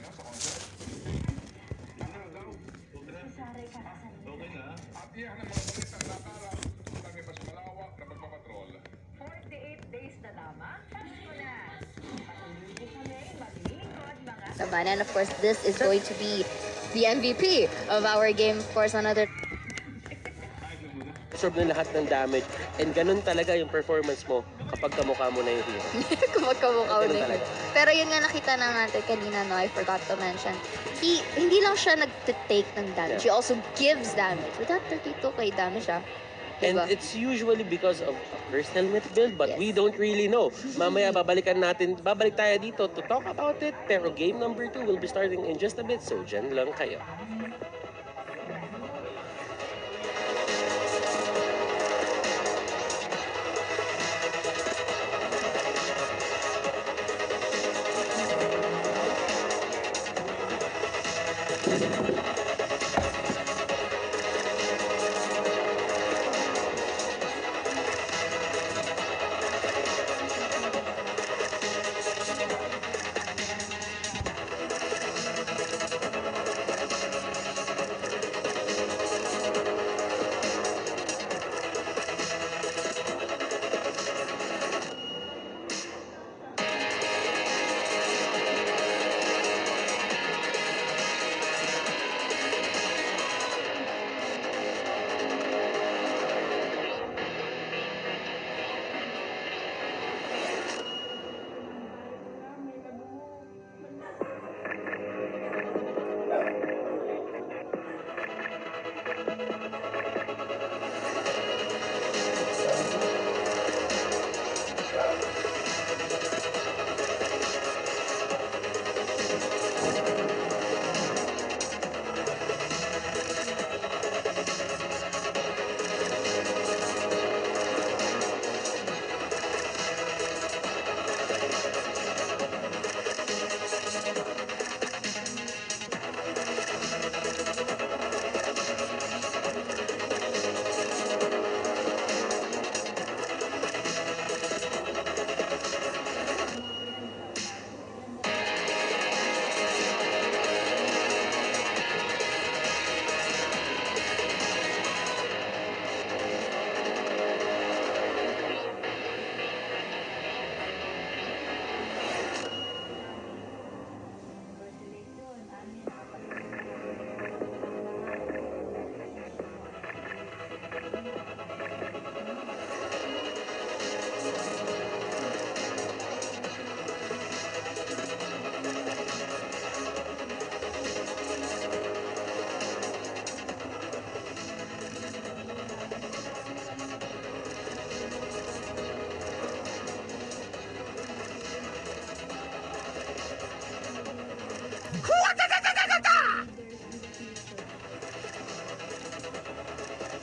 ka na sa concert? Ano daw? Saray ka na sa Okay na. At yan ang mga balitang nakala kami mas malawak na pagpapatrol. 48 days na lamang. Pasko na. Patuloy din kami maglilingkod mga... Naman. And of course, this is going to be the MVP of our game. Of course, another... Absorb na lahat ng damage. And ganun talaga yung performance mo kapag kamukha mo na yung hero. Kumagkamukha Ganun na talaga. yun. Pero yun nga nakita na natin kanina, no? I forgot to mention. Hindi lang siya nag-take ng damage. He Yeah. also gives damage. With that 32k damage, And diba? it's usually because of a first helmet build, but Yes. we don't really know. Mamaya babalik tayo dito to talk about it. Pero game number 2 will be starting in just a bit, so dyan lang kayo.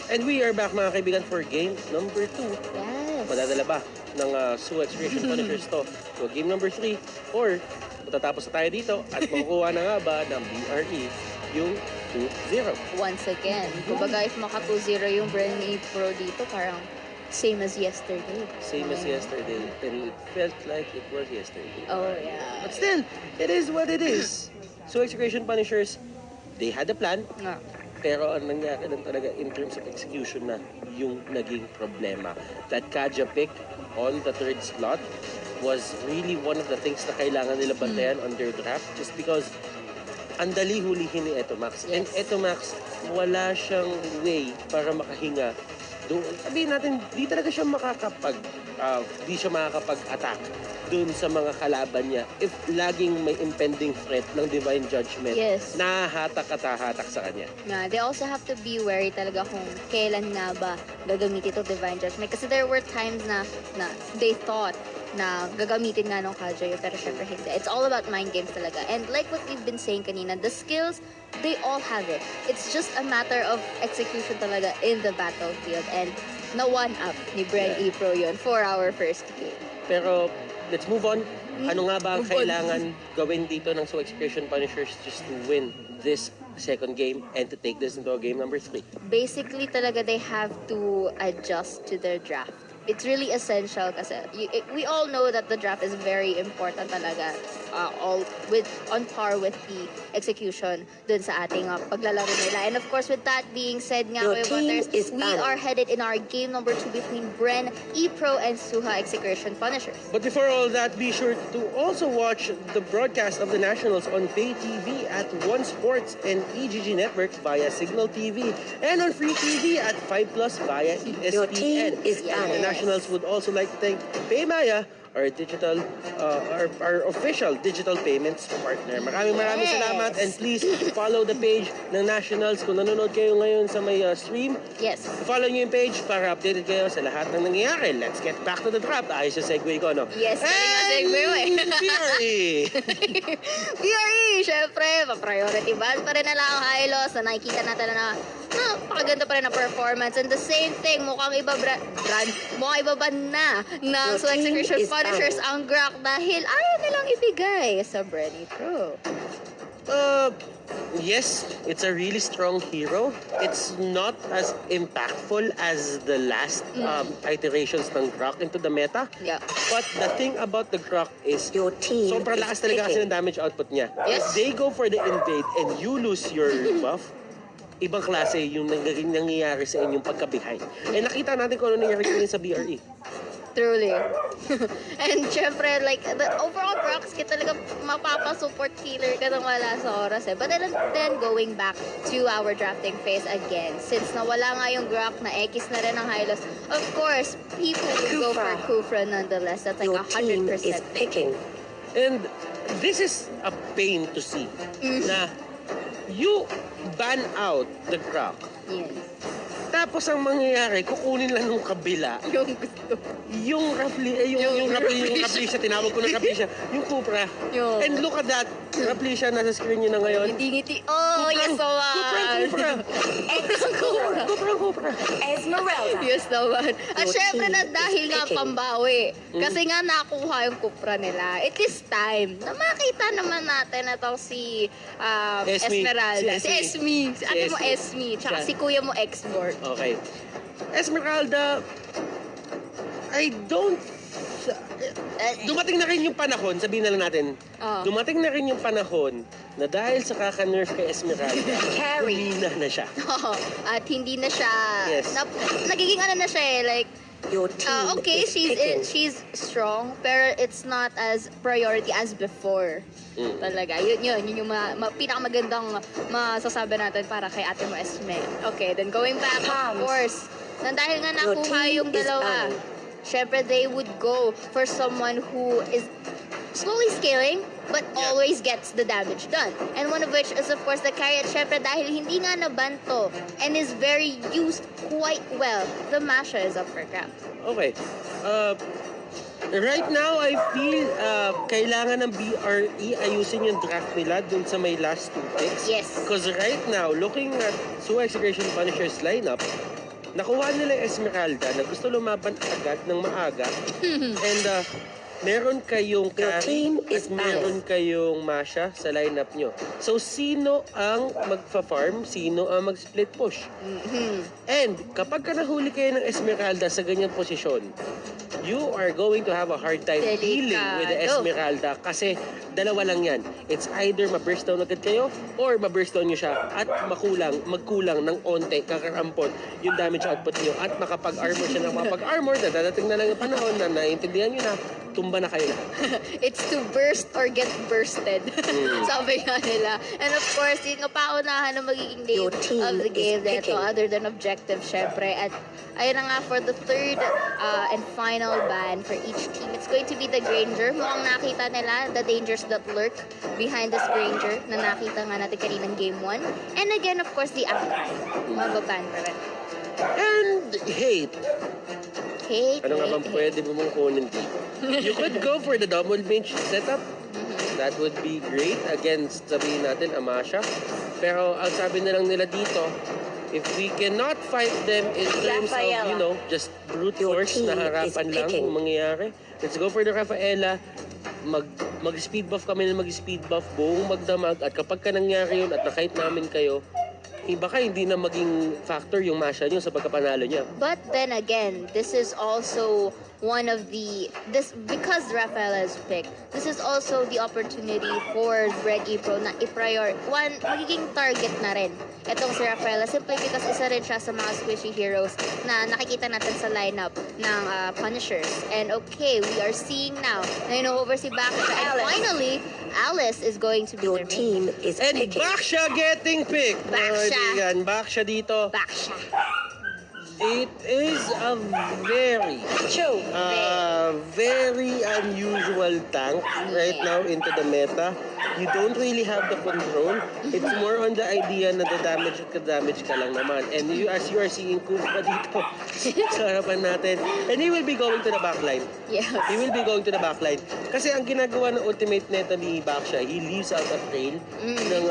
And we are back mga kaibigan for game number 2. Yes. Madadala ba ng SUHA-XCTN Punishers to game number 3? Or matatapos na tayo dito at makukuha na nga ba ng BRE yung 2-0? Once again. Kumbaga, if maka 2-0 yung BREN EPRO dito, parang same as yesterday. Same as yesterday. And it felt like it was yesterday. Oh, yeah. But still, it is what it is. SUHA-XCTN Punishers, they had a plan. Nga. Pero ang nangyari lang talaga in terms of execution na yung naging problema. That Kaja pick on the 3rd slot was really one of the things na kailangan nila bantayan on their draft just because ang dali hulihin ni Etomax. And Yes. Etomax, wala siyang way para makahinga doon. Sabihin natin, di talaga siya di siya makakapag-attack doon sa mga kalaban niya if laging may impending threat ng divine judgment. Yes. Nahahatak at hahatak sa kanya. Yeah, they also have to be wary talaga kung kailan nga ba gagamitin ito divine judgment. Kasi there were times na they thought na gagamitin nga nung Kaja pero syempre hindi. It's all about mind games talaga. And like what we've been saying kanina, the skills, they all have it. It's just a matter of execution talaga in the battlefield. And na one-up ni BREN EPRO yun for our first game. Pero let's move on. Ano nga ba ang Move on. kailangan gawin dito ng SUHA-XCTN Punishers just to win this second game and to take this into game number 3? Basically talaga they have to adjust to their draft. It's really essential kasi we all know that the draft is very important talaga all on par with the execution dun sa ating paglalaro nila. And of course, with that being said nga, Your team Butters, is we banned. are headed in our game number 2 between BREN, EPRO, and SUHA-XCTN Punishers. But before all that, be sure to also watch the broadcast of the Nationals on Pay TV at One Sports and EGG Network via Signal TV and on Free TV at 5 Plus via Your team ESPN. is And the banned. Nationals would also like to thank Paymaya, our digital, our official digital payments partner. Maraming Yes. salamat, and please follow the page ng Nationals kung nanonood kayo ngayon sa may stream. Yes. Follow nyo yung page para updated kayo sa lahat ng nangyayari. Let's get back to the draft. Ayos yung segue ko, no? Yes, galing ang segue mo eh. PRE! PRE, syempre, priority ban pa rin na lang ang Hylos na nakikita natin na napakaganda pa rin ang performance. And the same thing, mukhang iba mukhang iba ban na ng Your team SUHA-XCTN is Punishers ang Grak dahil ayaw nilang ibigay sa BREN Pro. Yes, it's a really strong hero. It's not as impactful as the last iterations ng Grok into the meta. Yeah. But the thing about the Grok is Your team sobrang is lakas talaga kasi picking. ng damage output niya. Yes. If they go for the invade and you lose your buff, ibang klase yung nangyayari sa inyong pagka-behind. Eh nakita natin kung ano nangyari kanina sa BRE. Truly. And syempre, like, the overall Grox kit talaga mapapa-support healer ka nang wala sa oras eh. But then going back to our drafting phase again, since nawala nga yung Grok na X na rin ang Hylos, of course, people will go for Kufra nonetheless. That's like Your team 100%. is picking. And this is a pain to see na you ban out the Grok. Yes. Tapos ang mangyayari, kukunin lang ng kabila. Yung gusto. Yung Raplisha, tinawag ko ng Raplisha, yung Cupra. Yung- And look at that, Raplisha, nasa screen nyo na ngayon. Hindi ngiti. Oh, yes naman. Cupra. Esmeralda. Yes naman. At Your syempre team na is dahil nga picking. pambawi. Kasi nga nakuha yung Cupra nila. It is time na makita naman natin na to si Esme. Esmeralda. Si Si Esme. Si ate mo Esme. Esme. Tsaka Siya. si kuya mo Export. Okay. Esmeralda, I don't... Dumating na rin yung panahon, sabihin na lang natin, dumating na rin yung panahon na dahil sa kaka-nerf kay Esmeralda, Carry. humina na siya. At hindi na siya, Yes. nagiging ano na siya eh, like, Your team okay, is picking. she's strong, pero it's not as priority as before. Talaga. Yun yung pinakamagandang masasabi natin para kay ate mo Esme. Okay, then going back, of course, nang dahil nga Your nakuha team yung is dalawa, banned. syempre they would go for someone who is slowly scaling, but always gets the damage done. And one of which is of course the carry at syempre dahil hindi nga nabanto and is very used quite well, the Masha is up for grabs. Okay. Right now, I feel kailangan ng BRE ayusin yung draft nila dun sa may last 2 picks. Yes. Because right now, looking at SUHA-XCTN Punishers lineup, nakuha nila yung Esmeralda na gusto lumaban agad ng maaga. And meron kayong Your carry team at is meron kayong Masha sa lineup nyo. So, sino ang magfa-farm? Sino ang mag-split push? And kapag ka nahuli kayo ng Esmeralda sa ganyang posisyon, you are going to have a hard time dealing with the Esmeralda kasi dalawa lang yan. It's either ma-burst down agad kayo or ma-burst down nyo siya at magkulang ng onte, kakarampot yung damage output nyo at makapag-armor siya ng makapag-armor na dadating na lang yung panahon na naiintindihan nyo na tumba na kayo lahat. It's to burst or get bursted. Sabi nga nila. And of course, yung paunahan na magiging Your name team of the game is dito picking. other than objective, syempre. At ayun na nga, for the third and final ban for each team, it's going to be the Granger. Mukhang nakita nila the dangers that lurk behind this Granger na nakita nga natin kaninang game 1. And again, of course, the Anchor. Mababan pa rin. And hate. Ano nga bang pwede mo mong kunin dito? You could go for the double mage setup. That would be great against, sabihin natin, Amasha. Pero ang sabi na lang nila dito, if we cannot fight them in terms of, you know, just brute Your force team na is harapan lang picking. kung mangyayari, let's go for the Rafaela. Mag-speed buff kami na mag-speed buff, buong magdamag. At kapag ka nangyari yun at nakait namin kayo, baka hindi na maging factor yung Masha niyo sa pagkapanalo niya. But then again, this is also one of because Rafaela is picked, this is also the opportunity for BREN EPRO na magiging target na rin itong si Rafaela, simply because isa rin siya sa mga squishy heroes na nakikita natin sa lineup ng Punishers. And okay, we are seeing now na over si Baksha, and finally Alice is going to be Your their main. team is And picking. Baksha getting picked. Baksha. Yan, Baksha dito. Baksha. It is a very unusual tank right now into the meta. You don't really have the control. It's more on the idea na damage ka lang naman. And as you are seeing Kuzma dito sa harapan natin. And he will be going to the backline. Yes. He will be going to the backline. Kasi ang ginagawa ng ultimate neta ni Baksha, he leaves out a trail ng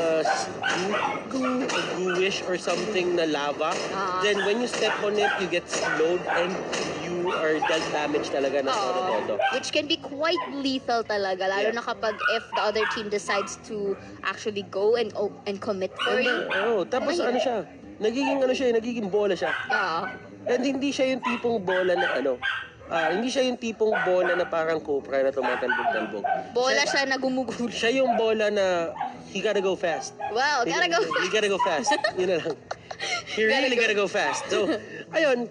gooish or something na lava. Then when you step on it, you get slowed and you are dealt damage talaga na todo. Which can be quite lethal talaga, lalo na kapag if the other team decides to actually go and commit for you. Tapos nagiging bola siya. And hindi siya yung tipong bola na hindi siya yung tipong bola na parang Cobra na tumatalbog-talbog. Bola siya na gumugul. Siya yung bola na he gotta go fast. Wow, He gotta gotta go fast. Yun na lang. He really gotta go fast. So, ayun,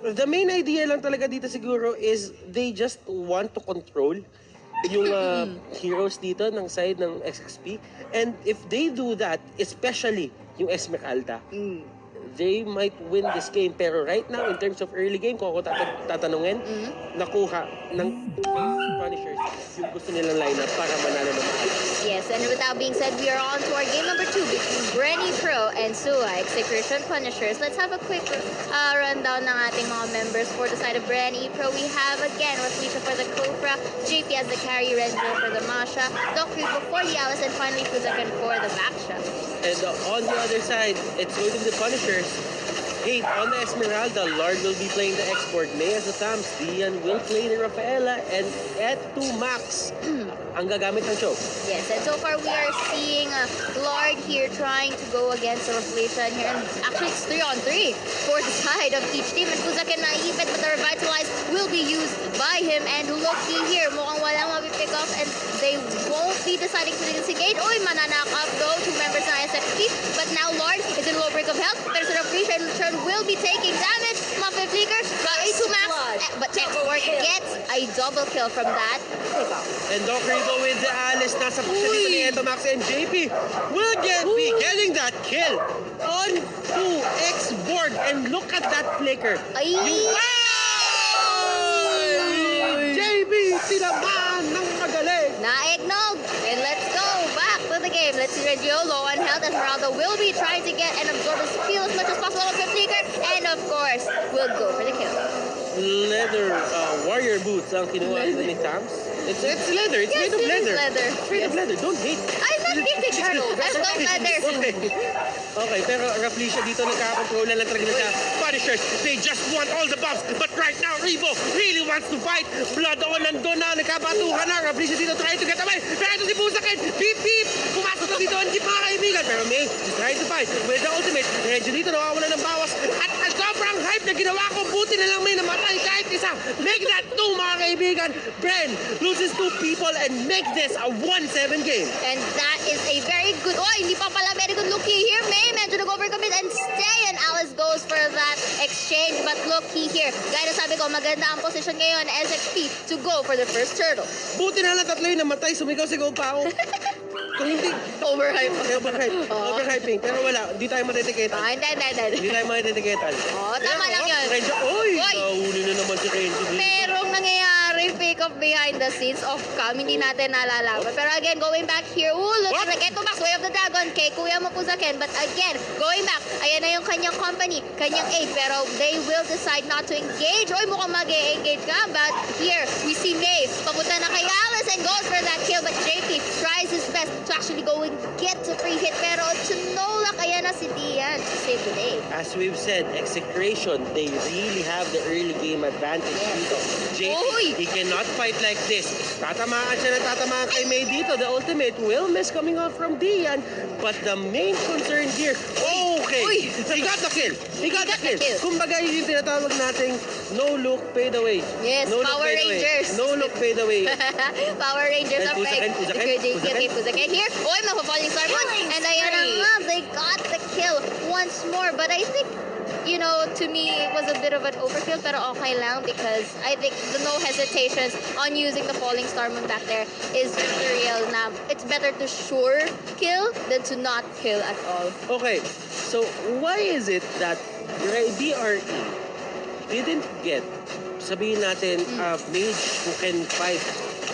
the main idea lang talaga dito siguro is they just want to control yung heroes dito ng side ng XXP. And if they do that, especially yung Esmeralda, they might win this game. Pero right now, in terms of early game, kung ako tatanungin, nakuha ng Punishers yung gusto nilang lineup para manalo ng mahal. Yes, and with that being said, we are on to our game number 2 between BREN EPRO and SUHA-XCTN Punishers. Let's have a quick rundown ng ating mga members for the side of BREN EPRO. We have again Raflisha for the Cobra, JP as the carry, Renzo for the Masha, Doctor for the Alice, and finally Fuzakan for the Baksha. And on the other side, it's going to be the Punishers. Hey, on the Esmeralda, Lord will be playing the export. May as the Tams, Dian will play the Rafaela, and at 2 Max ang gagamit ng choke. Yes, and so far we are seeing Lord here trying to go against the Raflisha here. And actually it's 3-on-3 for the side of each team. And Fuzakan naipit, but the Revitalize will be used by him. And looky here, mukhang walang mapipick off, and they won't be deciding to disengage. Oy, mananak up though, 2 members ng SFP. But now Lord is in low break of health. Pero sa Raflisha in return will be taking damage. Muffin Flicker, a 2 Max, but Export gets a double kill from that. And Doc Rivo with the Alice, nasa puso dito ni Eto Max, and JP will be getting that kill on 2X board. And look at that flicker. Ay! JP, tinamaan ng magaling. Na-eggnog! And let's go back to the game. Let's see Reggio low on health. Esmeralda will be trying to get and absorb his steal as much as possible on Flicker. And of course, we'll go for the kill. Leather warrior boots ang kinuha ni Tams. It's leather. It's made of leather. It's made of leather. Don't hate. I'm not hating Turtle. I'm not leather. Okay, pero Raflisha dito nagkakakontrol na lang talaga sa Punishers. They just want all the buffs. But right now, Rivo really wants to fight. Blood on nandun na. Nagkabatuhan na. Raflisha dito trying to get away. Pero ito si Busakin. Beep, beep. Pumasok na dito ang jeep mga kaibigan. Pero May is trying to fight with the ultimate. Medyo dito nawawala ng bawas. At sobrang hype na ginawa ko. Buti na lang may namatay kahit isa. Make that 2 mga kaibigan. BREN loses 2 people and make this a 1-7 game. And that is a very good... Oh, hindi pa pala very good looky here. May medyo nag-overcommit and stay. And Alice goes for that exchange. But looky here. Gaya na sabi ko, maganda ang position ngayon SXP to go for the first turtle. Buti na lang 3 yung namatay. Sumigaw-sigaw pa ako. Kung hindi... Overhype. Overhyping. Pero wala. Di tayo matitiketan. Hindi. Di tayo matitiketan. Oh, tama lang yun. Renzo, oy! Oy! Nahuli na naman si Renzo. Pero nangyayari fake off behind the scenes of cam, hindi natin nalalaman. Pero again, going back here, look at Eto Max, Way of the Dragon, kay Kuya Mapuzaken. But again, going back, ayan na yung kanyang company, kanyang aid, pero they will decide not to engage. Oy, mukhang mag-engage ka. But here, we see May, papunta na kay Alice and goes for that kill. But JP tries his best to actually go and get to free hit. Pero to no luck, ayan na si Dian to save the day. As we've said, execution, they really have the early game advantage Yes. dito. JP, Uy! he cannot fight like this. Tatamaan siya ng tatamaan kay May dito. The ultimate will miss coming out from Dian. But the main concern here, okay, Uy! he got the kill. He got the the kill. kill. Kumbaga yun yung tinatawag nating no look, fade away. Yes, no look, Power fade away. Rangers. No look, fade away. Power Rangers And of Reg. Kuzakin. Here. Oy, mapapalling star mo. Killing And ayan na spree. nga, they got the kill once more. But I think, you know, to me, it was a bit of an overkill, pero okay lang because I think the no hesitations on using the falling star moon back there is just the real na it's better to sure kill than to not kill at all. Okay, so why is it that BRE didn't get, sabihin natin, a mage who can fight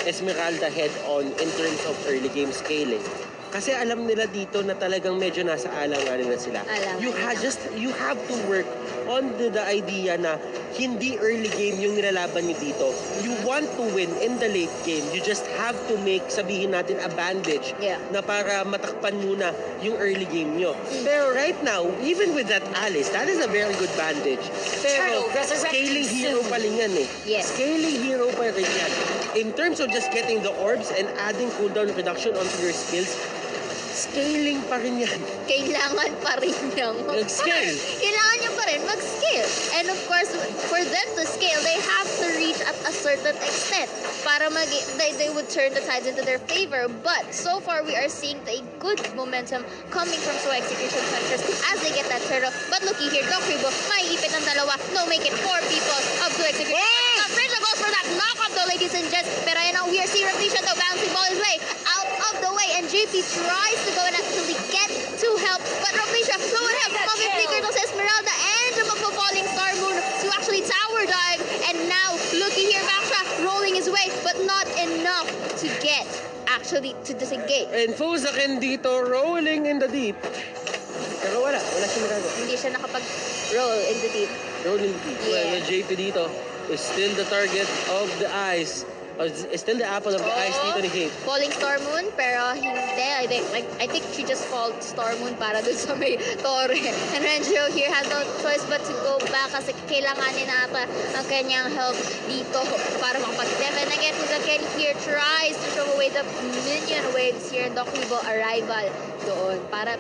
Esmeralda head-on in terms of early game scaling? Kasi alam nila dito na talagang medyo nasa alanganin na sila. You have to work on the idea na hindi early game yung nilalaban niyo dito. You want to win in the late game. You just have to make, sabihin natin, a bandage na para matakpan muna yung early game nyo. Pero right now, even with that Alice, that is a very good bandage. Pero Turtle resurrecting scaling hero soon. pa rin yan eh. Yes. Scaling hero pa rin yan. In terms of just getting the orbs and adding cooldown reduction onto your skills, scaling pa rin yan. Kailangan pa rin niyang Mag-scale. Kailangan niyo pa rin mag-scale. And of course, for them to scale, they have to reach at a certain extent para they would turn the tides into their favor. But so far, we are seeing a good momentum coming from SUHA-XCTN Punchers as they get that turtle. But looky here, DOGIE may ipit ng dalawa. No, make it 4 people of SUHA-XCTN. Bridge goes for that knock-off though, ladies and gents. Pero you know, we are seeing Repletion though, bouncing ball his way out of the way. And JP tries to go and actually get to help. But Repletion, no one help. Coffee Flicker to Esmeralda and the falling star moon to actually tower dive. And now, looky here, Baksha rolling his way, but not enough to get actually to disengage. And Fuzakin dito rolling in the deep. Pero wala siya magagawa. Hindi siya nakapag-roll in the deep. Rolling deep. Yeah. Well, JP dito is still the target of the eyes. Is still the apple of the eyes dito ni Kate. Falling Star Moon, pero hindi. I think she just called Star Moon para dun sa may torre. And Renjo here has no choice but to go back kasi kailanganin na ata ang kanyang help dito para makapag-def. And again, Fuzakin here tries to throw away the minion waves here in DOGIE arrival doon para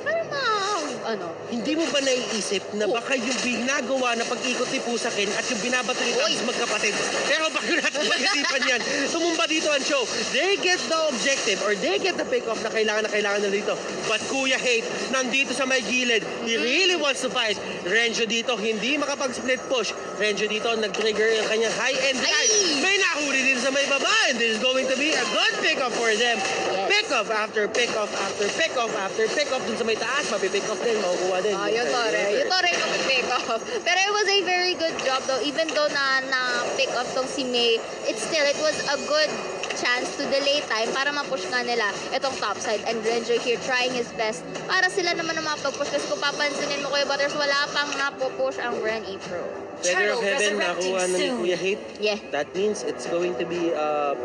Hindi mo ba naiisip na baka yung ginagawa na pag-ikot ni Fuzakin at yung binabato ni Tabs magkapatid? Pero baka natin pag-isipan yan. Tumumba dito ang show. They get the objective or they get the pick-off na kailangan nila dito. But Kuya Hate, nandito sa may gilid. He really wants to fight. Renjo dito, hindi makapag-split push. Renjo dito, nag-trigger yung kanyang high-end dive. May nahuli din sa may baba. And this is going to be a good pick-off for them. Pick-off after pick-off after pick-off after pick-off dun sa may taas. Mapipick-off din, makukuha din. Yung Torre pick off. Pero it was a very good job though. Even though na pick off tong si May, it was a good chance to delay time para ma-push nga nila itong topside. And Renjo here trying his best para sila naman na mapag-push. Kasi kung papansinin mo Kuya Butters, wala pang napupush ang BREN EPRO. Feather of Heaven, nakuha na ni Kuya Hate. Yeah. That means it's going to be a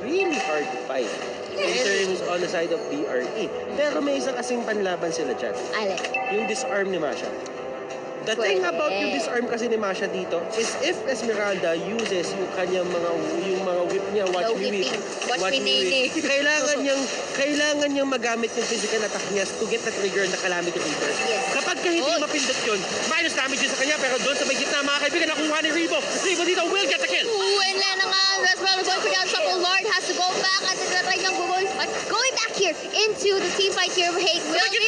really hard fight in terms on the side of BRE. Pero may isang kasing panlaban sila dyan. Ale. Yung disarm ni Masha. The thing about yung disarm kasi ni Masha dito is if Esmeralda uses yung kanyang mga whip niya, watch me whip, kailangan niyang magamit yung physical attack niya to get the trigger na Calamity Reaper. Yes. Kapag ka hindi mapindot yun, minus damage yun sa kanya, pero doon sa may gitna mga kaibigan, nakuha ni Rebo. Rebo dito will get the kill. And then Esmeralda going for down trouble. Lord has to go back at the right ng going back here into the team fight here. Hate will be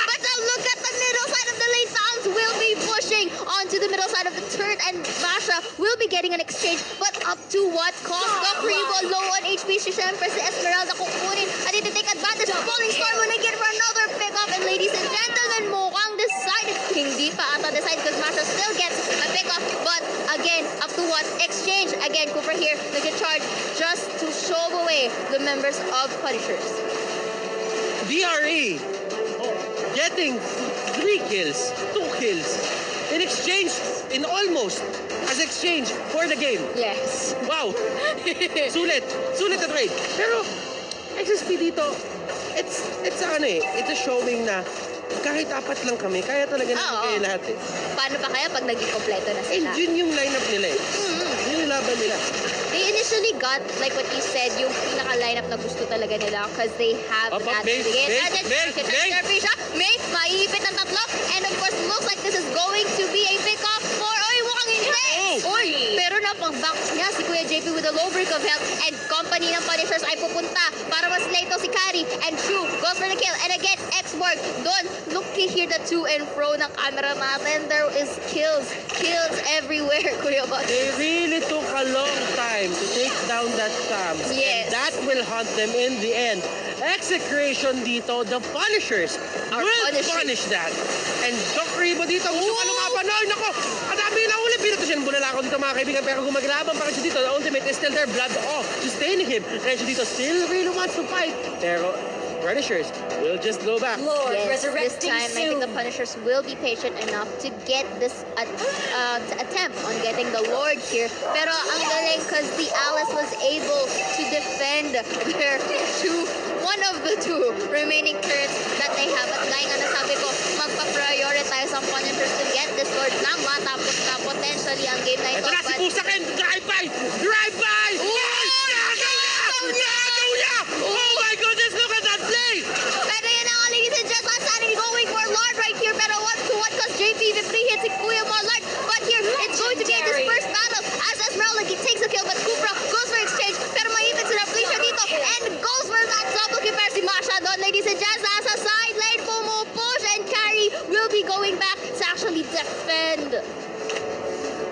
but now look at the middle side of the lane. Sounds will be pushing onto the middle side of the turret, and Masha will be getting an exchange, but up to what cost? Rebo low on HP. Siyempre si Esmeralda kukunin at iti-take advantage. Falling Storm will get for another pick up, and ladies and gentlemen, mukhang decided. Hindi pa ata decide because Masha still gets a pick up, but again, up to what? Exchange. Again, Cooper here, nag-charge just to show away the members of Punishers. BRE getting 3 kills, 2 kills in exchange, in almost as exchange for the game. Yes. Wow! Sulit na trade. Pero XSP dito, it's a showing na kahit apat lang kami, kaya talaga namin Oo. kayo lahat eh. Paano pa kaya pag naging kompleto na And sila? yun yung lineup nila eh. Yun yung laban nila. They initially got, like what you said, yung pinaka-lineup na gusto talaga nila because they have Up, that May, begin. May, And then, May, kita May. si Jeffrey siya. May, maiipit ng tatlo. And of course, looks like this is going to be a pick-off for, oy, mukhang hindi. Oy, pero napag-back niya si Kuya JP with a low break of health and company ng Punishers ay pupunta para mas-lay to si Kari and True goes for the kill. And again, X-Borg, doon, look here the to and fro ng camera natin. There is kills everywhere, Kuya Boss. They really took a long time to take down that camp. Yes. And that will haunt them in the end. Execration dito, the Punishers Are will punishing. punish that. And Doc Ribo dito, gusto ka lumaban. Ay, nako, ang dami na uli. Pinuto siya ng bulalakaw dito mga kaibigan. Pero kung maglaban pa siya dito, the ultimate is still there. Blood off, sustaining him. Kaya siya dito still really wants to fight. Pero Punishers will just go back. Lord, Yes, this resurrecting time I think soon. the Punishers will be patient enough to get this attempt on getting the Lord here. Pero ang galing because the Alice was able to defend their one of the two remaining turrets that they have. At gaya nga nasabi ko, magpa-prioritize ang Punishers to get this Lord nang matapos na potentially ang game na ito. Ito na si But- Pusakin! Drive-by! Drive-by! Nagaw niya! Oh my goodness, look at that play! Pero yun ang ladies and gentlemen, Sanity going for Lord right here. Pero 1-to-1 because JP with 3 hits si Kuya Mo Lord. But here, it's going to be a dispersed battle as Esmeralda takes the kill. But Kupra goes for exchange. Pero maipit si Rafflesia dito and goes for that double kill. Pero si Masha doon, ladies and gentlemen, sa side lane, pumupush and Carry will be going back to actually defend.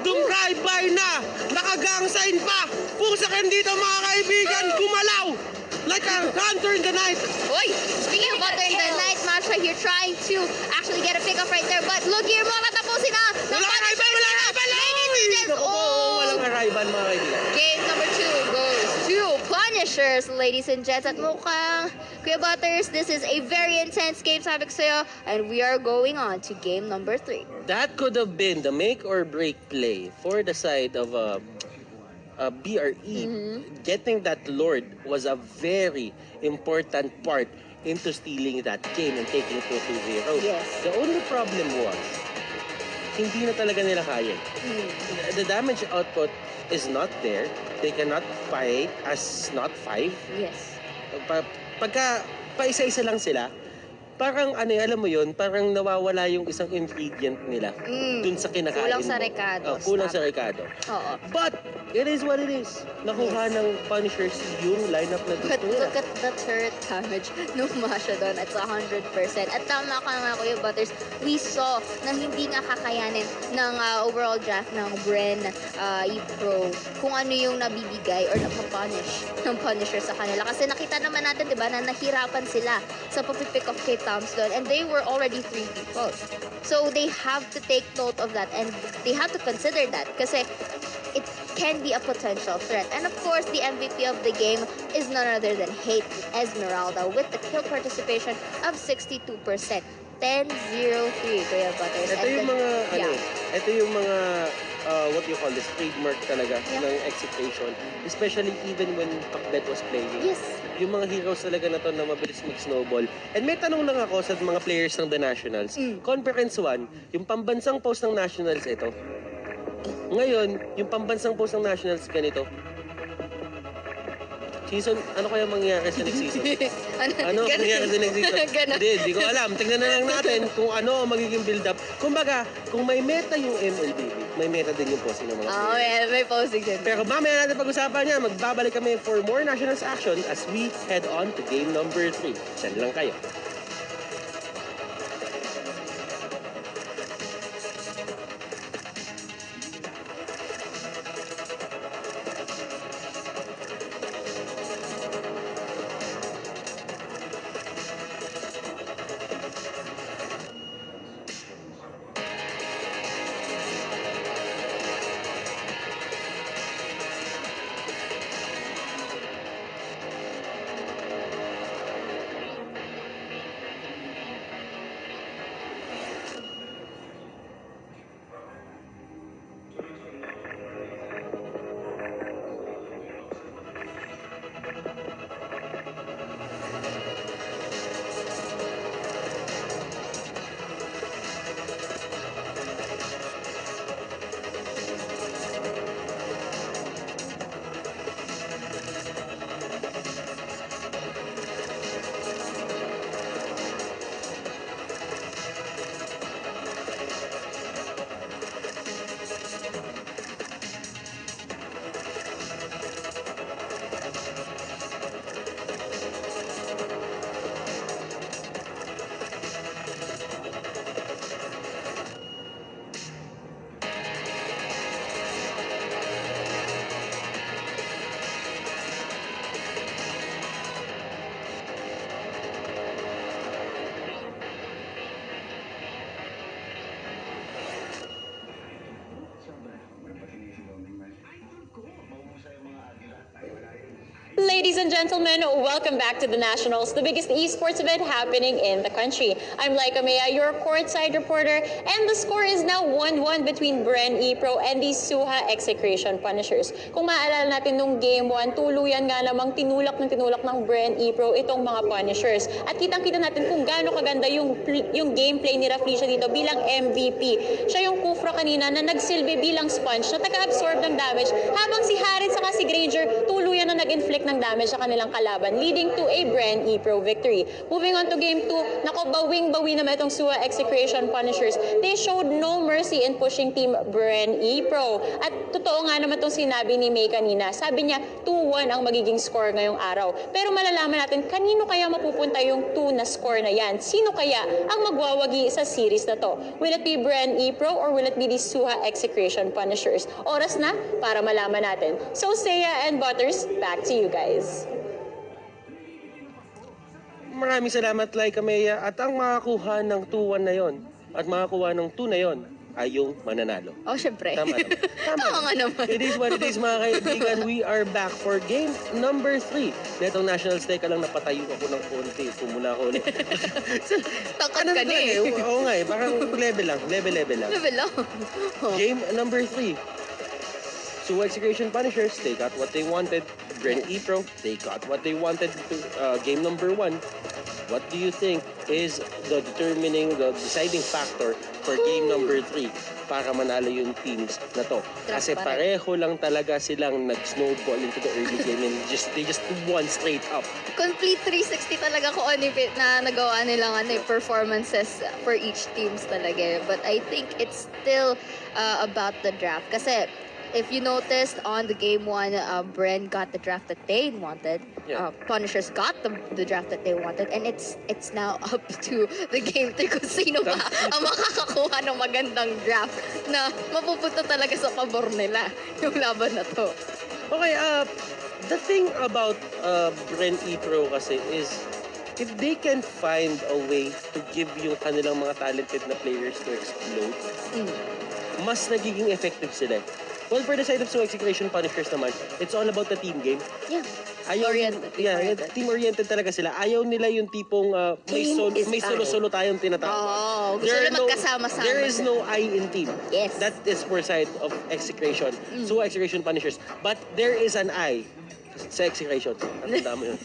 Dumrive-by na! Nakagang sign pa! Pusakin dito mga kaibigan! Gumalaw! Like a hunter in the night! Oy, speaking of Butter in the Night, Masha here trying to actually get a pick-up right there. But look here, mga katapusin na! Wala kang rival! Wala kang rival! Ladies and gents, Naku po, walang rival mga kaibigan. Game number 2 goes to Punishers, ladies and gents. At mukhang, Kuya Butters, this is a very intense game, sabi ko sa'yo. And we are going on to game number 3. That could have been the make or break play for the side of BRE. Getting that Lord was a very important part into stealing that game and taking it to 2-0. Yes. The only problem was, hindi na talaga nila kaya. The damage output is not there. They cannot fight as not 5. Yes. Pagka paisa-isa lang sila, parang ano alam mo yun, parang nawawala yung isang ingredient nila dun sa kinakain Kulang sa mo. Ricardo. Kulang sa Ricardo. Oo. But, it is what it is. Nakuha ng Punishers yung lineup na But gusto nila. look at the turret damage ng Masha doon. It's 100%. At tama ka nga, Kuya Butters. We saw na hindi nga kakayanin ng overall draft ng BREN EPRO kung ano yung nabibigay or napapunish ng Punisher sa kanila. Kasi nakita naman natin, di ba, na nahirapan sila sa papipick of K Toms doon. And they were already 3 people. So they have to take note of that and they have to consider that kasi it can be a potential threat. And of course, the MVP of the game is none other than Hate Esmeralda with the kill participation of 62%. 10-0-3, Kuya Butters. Ito And yung then- mga, yeah. ito yung mga, what you call this, trademark talaga Yeah. ng execution. Especially even when Pacbet was playing. Yes. Yung mga heroes talaga na to na mabilis mag-snowball. And may tanong lang ako sa mga players ng The Nationals. Conference 1, yung pambansang post ng Nationals ito. Ngayon, yung pambansang post ng Nationals ganito. Season, ano kaya mangyayari sa next season? Ano Ganun. mangyayari sa next season? Ganun. Hindi ko alam. Tingnan na lang natin kung ano ang magiging build-up. Kumbaga, kung may meta yung MLBB, may meta din yung posting ng mga Oh, players. yeah, may posting din. Pero mamaya natin pag-usapan niya, magbabalik kami for more Nationals action as we head on to game number 3. Diyan lang kayo. Ladies and gentlemen, welcome back to the Nationals, the biggest esports event happening in the country. I'm Laika Mea, your courtside reporter, and the score is now 1-1 between BREN, EPRO, and the SUHA-XCTN Punishers. Kung maalala natin nung Game 1, tuluyan nga namang tinulak ng BREN, EPRO itong mga Punishers. At kitang-kita natin kung gaano kaganda yung gameplay ni Rafflesia dito bilang MVP. Siya yung Kufra kanina na nagsilbi bilang sponge na taga-absorb ng damage, habang si Harith saka si Granger tuluyan na nag-inflict ng damage sa kanilang kalaban, leading to a BREN EPRO victory. Moving on to Game 2, nako bawing-bawi naman itong SUHA-XCTN Punishers. They showed no mercy in pushing team BREN EPRO. At totoo nga naman itong sinabi ni May kanina. Sabi niya, 2-1 ang magiging score ngayong araw. Pero malalaman natin, kanino kaya mapupunta yung 2 na score na yan? Sino kaya ang magwawagi sa series na to? Will it be BREN EPRO or will it be the SUHA-XCTN Punishers? Oras na para malaman natin. So, Seiya and Butters, back to you guys. Maraming salamat, Laika Mea. At ang makakuha ng 2-1 na yon at makakuha ng 2 na yon ay yung mananalo. Oh, syempre. Tama naman. Tama nga naman. It is what it is, mga kaibigan. We are back for game number 3. Netong Nationals, teka lang, napatayo ako ng konti. Pumula ako ulit. Takot ka na eh. Oo nga eh, parang level lang. Level lang. Level lang. Oh. Game number 3. SUHA-XCTN Punishers, they got what they wanted. BREN EPRO, they got what they wanted. Game number 1. What do you think is the deciding factor for game number 3 para manalo yung teams na to? Kasi pareho lang talaga silang nag-snowball into the early game and they just won straight up. Complete 360 talaga kung ano na nagawa nilang performances for each teams talaga. But I think it's still about the draft. Kasi if you noticed on the game 1, BREN got the draft that they wanted. Yeah. Punishers got the draft that they wanted, and it's now up to the game 3 kung sino ba ang makakakuha ng magandang draft na mapupunta talaga sa pabor nila yung laban na to. Okay, the thing about BREN EPRO kasi is if they can find a way to give yung kanilang mga talented na players to explode, mas nagiging effective sila. Well, for the side of SUHA-XCTN Punishers naman, it's all about the team game. Yeah. Team-oriented talaga sila. Ayaw nila yung tipong may solo-solo tayong tinatawag. Oh, gusto nila magkasama-sama. There is no I in team. Yes. That is for side of XCTN. SUHA-XCTN Punishers. But there is an I sa XCTN. Ang tanda mo yun.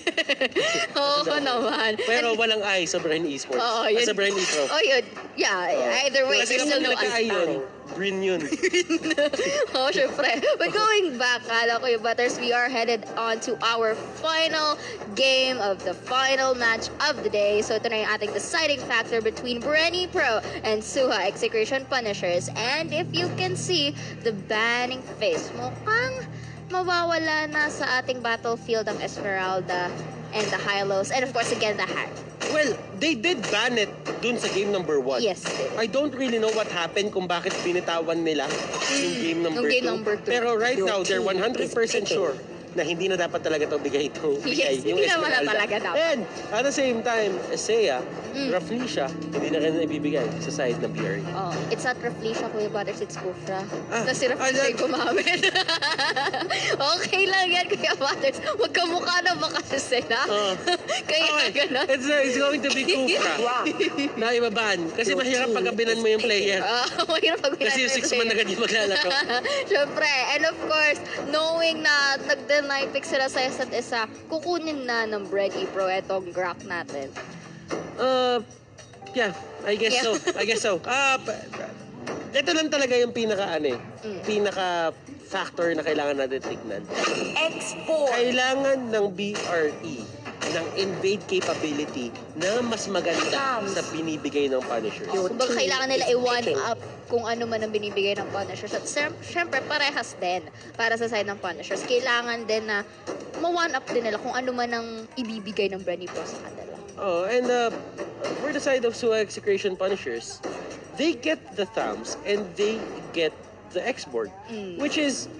Oo naman. Pero walang I sa BREN Esports. Oo, yun. Sa BREN EPRO. Oh, yun. Yeah, either way, Kasi there's still no I yun. BREN yun. Oh, syempre. But going back, kala ko yung Butters, we are headed on to our final game of the final match of the day. So ito na yung ating deciding factor between BREN EPRO and SUHA-XCTN Punishers. And if you can see, the banning face, mukhang mawawala na sa ating battlefield ang Esmeralda and the Hylos, and of course again the Hack. Well, they did ban it dun sa game number 1. Yes. I don't really know what happened kung bakit binitawan nila yung game number 2. Pero right now, they're 100% sure na hindi na dapat talaga ito bigay ito. Yes, yung hindi naman na Esmeralda. talaga dapat. And at the same time, Seiya, Rafflesia, hindi na rin ibibigay sa side ng BRE. Oh, it's not Rafflesia, Kuya Butters, it's Kufra. Ah, Na si Rafflesia yung gumamit. Okay lang yan, Kuya Butters. Magkamukha na ba kasi sila? Kaya gano'n. It's going to be Kufra na ibaban. Kasi mahirap pagkabinan mo yung player. Mahirap pag Kasi yung 6-man agad yung maglalaro. Siyempre, and of course, knowing na nag-deny pick sila sa isa't isa, kukunin na ng BREN EPRO etong Grak natin. Yeah, I guess so. Ito lang talaga yung pinaka factor na kailangan natin tignan. Export. Kailangan ng BRE ng invade capability na mas maganda sa binibigay ng Punishers. Kumbaga kailangan nila i-one up kung ano man ang binibigay ng Punishers. At syempre, parehas din para sa side ng Punishers. Kailangan din na ma-one up din nila kung ano man ang ibibigay ng BREN EPRO sa kanila. Oh, and for the side of SUHA-XCTN Punishers, they get the thumbs and they get the X-board, which is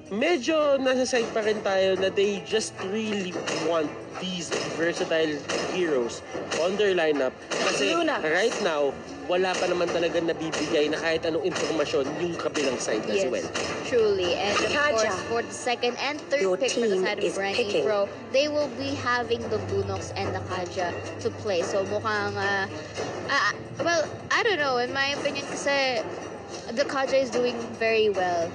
medyo nasa side pa rin tayo na they just really want these versatile heroes on their lineup. Kasi Luna. right now, wala pa naman talaga nabibigay na kahit anong informasyon yung kabilang side as Yes, well. truly. And of Kaja, course, for the second and third your pick for the team side of is BREN picking. EPRO, they will be having the Lunox and the Kaja to play. So mukhang, well, I don't know. In my opinion, kasi the Kaja is doing very well.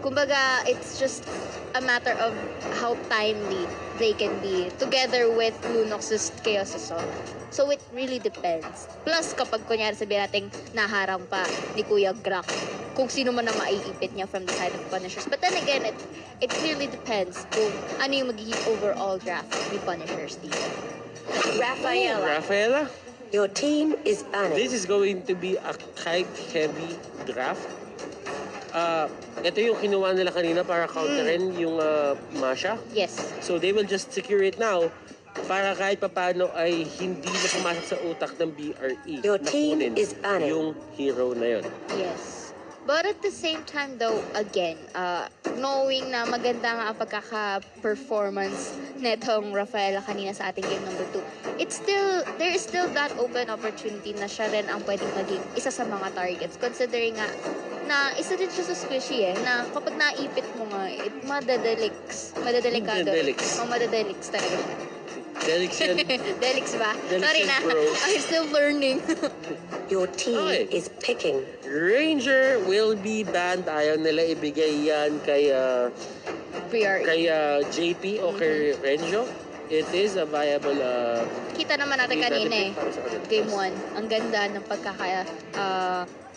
Kumbaga, it's just a matter of how timely they can be together with Lunox's Chaos Assault. So it really depends. Plus, kapag kunyari sabihin natin naharang pa ni Kuya Grak, kung sino man ang maiipit niya from the side of Punishers. But then again, it really depends kung ano yung magiging overall draft ni Punishers dito. Rafaela, Your team is banning. this is going to be a quite heavy draft. Ito yung kinuha nila kanina para counterin yung Masha. Yes. So they will just secure it now para kahit papano ay hindi na pumasok sa utak ng BRE Your na team kunin is banning. yung hero na yun. Yes. But at the same time though, again, knowing na maganda nga ang pagkaka-performance netong Rafaela kanina sa ating game number 2, there is still that open opportunity na siya rin ang pwedeng maging isa sa mga targets. Considering nga, na isa din siya sa squishy na kapag naipit mo nga, madadelikado. Delix. Madadelix talaga siya. Delix yan. Delix ba? Delix Sorry yan, na, bro. I'm still learning. Your team Okay. is picking. Ranger will be banned. Ayaw nila ibigay yan kay PRE. JP o kay Renjo. It is a viable Kita naman natin kanina eh. para sa kanila. Game 1, ang ganda ng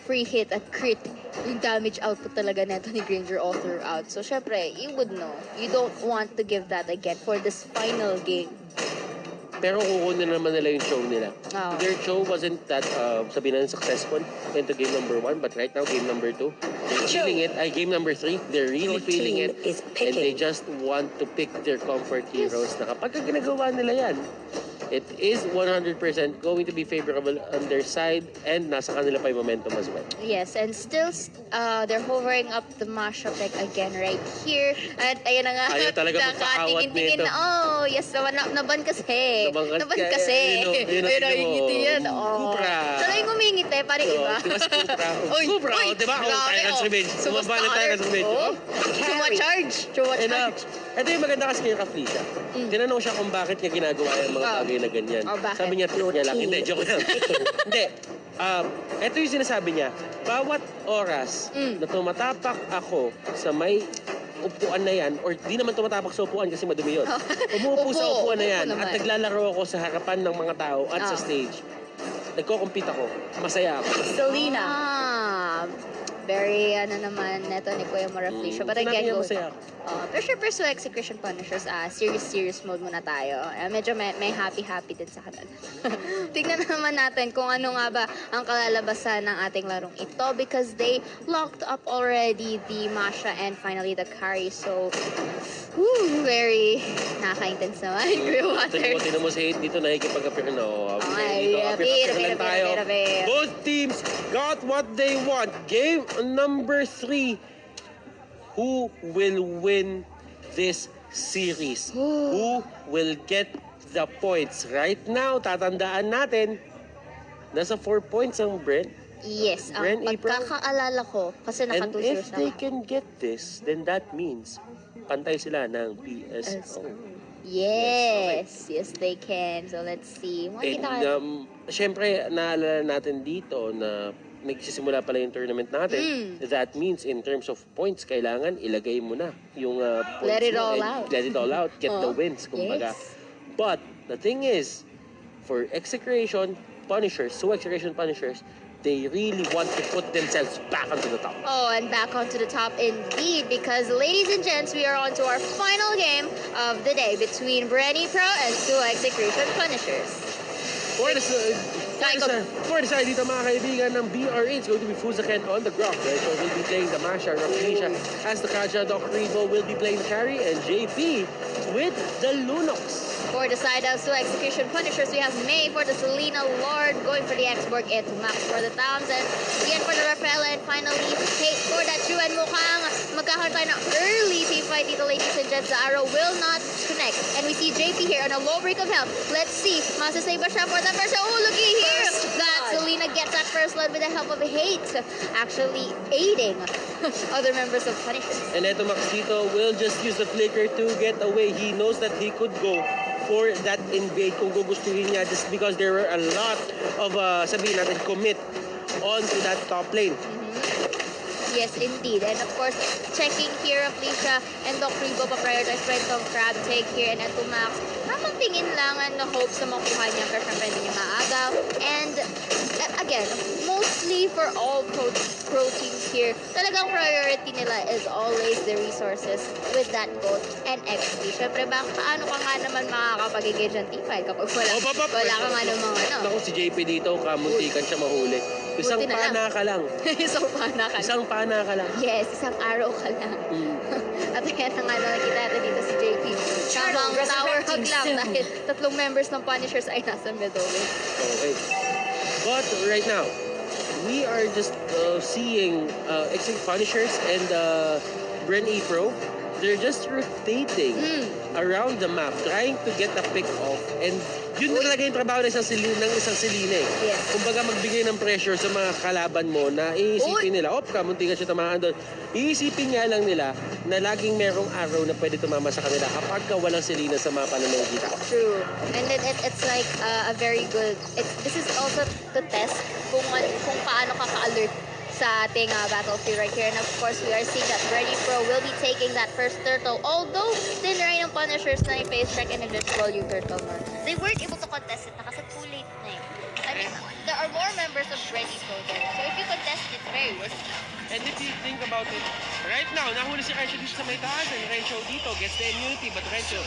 free hit at crit. Yung damage output talaga neto ni Granger all throughout. So, syempre, you would know. You don't want to give that again for this final game. Pero kukunin naman nila yung show nila. Oo. Their show wasn't that, sabihin na successful into game number 1, but right now, game number 2, they're feeling it. Game number 3, they're really Your feeling team it. is And they picking. just want to pick their comfort heroes na kapag ginagawa nila yan, it is 100% going to be favorable on their side and nasa kanila pa yung momentum as well. Yes, and still, they're hovering up the mashup pick again right here. At ayun na nga. Ayaw talaga magpakawat nakatingin-tingin nito. na, oh, yes, naban kasi. Naban kasi. Ayun Yun ang na, tingin mo. ngiti yan. Oh. Kupra. Siya lang yung ngumingiti, parang So, iba. di ba si Kupra? Oy, Kupra, oy, di ba? Oh, grabe, Tyrant's oh. Revenge. Sumaba na Superstar. Tyrant's Revenge. Oh. Oh. Chuma-charge. And ito yung maganda kasi kay Raflisha. Tinanong siya kung bakit niya ginagawa yung mga Oh. bagay na ganyan. Oh, bakit? Sabi niya, trip Your niya lang. team Hindi, joke is lang. picking. Hindi. Ito yung sinasabi niya. Bawat oras na tumatapak ako sa may upuan na yan, or di naman tumatapak sa upuan kasi madumi yun. Umuupo sa upuan na yan upo naman. at naglalaro ako sa harapan ng mga tao at sa stage. Nagko-compete ako. Masaya ako. Selena. Very, naman, neto ni Kuya Maraflisha. But Sinabi again, niya go. masaya ako. Pero pursue execution punishers, serious mode muna tayo. Medyo may happy din sa kanila. Tignan naman natin kung ano nga ba ang kalalabasan ng ating larong ito because they locked up already the Masha and finally the carry. So, very nakaka-intense naman. Grew water. Tingnan mo si Hate dito nakikipag-appear na. Ay, Appear tayo. bira. Both teams got what they want. Game number 3. Who will win this series? Who will get the points? Right now, tatandaan natin, nasa 4 points ang BREN. Yes, ang BREN, EPRO. pagkakaalala ko, kasi And naka 2 if zeros they na. can get this, then that means pantay sila ng PSO. Yes, they can. So let's see. And Makita syempre, naalala natin dito na nagsisimula pala yung tournament natin. That means in terms of points, kailangan ilagay mo na yung points Let it mo all and out. Let it all out. Get the Oh, wins, kumbaga. yes. But the thing is, for execration punishers, execration punishers, they really want to put themselves back onto the top. Oh, and back onto the top indeed, because ladies and gents, we are on to our final game of the day between BREN EPRO and SUHA-XCTN Punishers. For the side dito mga kaibigan ng BRE, it's going to be Fuzaken on the ground. So we'll be playing the Masha, Raflisha, as the Kaja, Doc Revo will be playing the carry, and JP with the Lunox. For the side of SUHA Execution Punishers, we have May for the Selena Lord, going for the X-Borg, and Max for the Townsend, Ian for the Rafael, and finally, Kate for that Juan. Mukhang magkakaroon tayo ng early team fight dito, ladies and gents. The arrow will not connect. And we see JP here on a low break of health. Let's see, masasave ba siya for that first? Oh, looky here! That Selena gets that first blood with the help of Hate, actually aiding other members of Punishers. And eto Max dito will just use the flicker to get away. He knows that he could go for that invade kung gugustuhin niya, just because there were a lot of sabihin natin commit onto that top lane. Yes, indeed. And of course, checking here of Alicia and Doc Rigo pa-prioritize pa itong crab take here. And eto Max, tamang tingin lang and the hopes na makuha niya, pero syempre hindi niya maagaw. And again, mostly for all pro teams here, talagang priority nila is always the resources with that gold and XP. Syempre ba, paano ka nga naman makakapag-engage ng teamfight kapag wala ka nga namang ano? Naku, si JP dito, kamuntikan siya mahuli. Isang Buti na pana ka lang. Isang pana ka lang. Isang pana ka lang. Yes, isang arrow ka lang. At ayan na nga nakikita natin dito si JP. Habang tower hug lang dahil tatlong members ng Punishers ay nasa middle lane. Okay. But right now, we are just seeing Punishers and BREN EPRO. They're just rotating around the map, trying to get a pick off. And yun na talaga yung trabaho ng isang Selena eh. Yes. Kumbaga magbigay ng pressure sa mga kalaban mo na iisipin nila, kamunti ka siya tamaan doon. Iisipin nga lang nila na laging merong arrow na pwede tumama sa kanila kapag walang Selena sa mapa na nakikita. True. And then it's like a very good, this is also to test kung paano ka ka-alert sa ating battlefield right here. And of course, we are seeing that BREN EPRO will be taking that first turtle. Although, tinry ng Punishers na i-face check and eventually yung turtle mo. They weren't able to contest it na kasi too late na eh. I mean, there are more members of BREN EPRO there. So if you contest it, it's very risky. And if you think about it, right now, nahuli si Renzo dito sa may taas, and Renzo dito gets the immunity, but Renzo